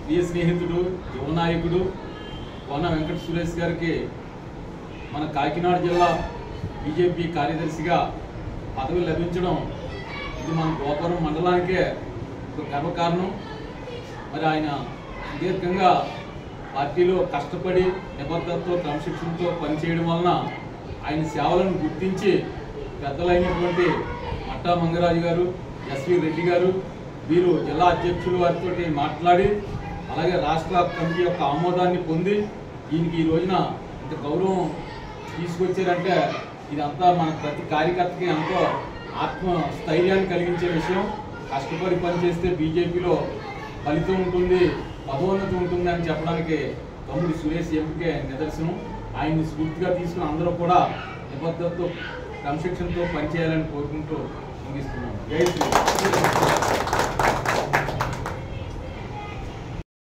ప్రియ స్నేహితుడు యువ నాయకుడు కోన వెంకట సురేష్ గారికి మన కాకినాడ జిల్లా బీజేపీ కార్యదర్శిగా పదవి లభించడం ఇది మన గోపురం మండలానికే ఒక గర్వకారణం. మరి ఆయన సుదీర్ఘంగా పార్టీలో కష్టపడి నిబద్ధతతో క్రమశిక్షణతో పనిచేయడం వలన ఆయన సేవలను గుర్తించి పెద్దలైనటువంటి మట్టా మంగరాజు గారు, ఎస్వి రెడ్డి గారు వీరు జిల్లా అధ్యక్షులు వారితో మాట్లాడి అలాగే రాష్ట్ర కమిటీ యొక్క ఆమోదాన్ని పొంది దీనికి ఈ రోజున ఇంత గౌరవం తీసుకొచ్చారంటే ఇదంతా మన ప్రతి కార్యకర్తకి ఎంతో ఆత్మస్థైర్యాన్ని కలిగించే విషయం. కష్టపడి పనిచేస్తే బీజేపీలో ఫలితం ఉంటుంది, పదోన్నతి ఉంటుంది అని చెప్పడానికి తమ్ముడు సురేష్ ఎంపికే నిదర్శనం. ఆయన్ని స్ఫూర్తిగా తీసుకుని అందరూ కూడా నిబద్ధతతో క్రమశిక్షణతో పనిచేయాలని కోరుకుంటూ ముగిస్తున్నాం. జై శ్రీరామ్.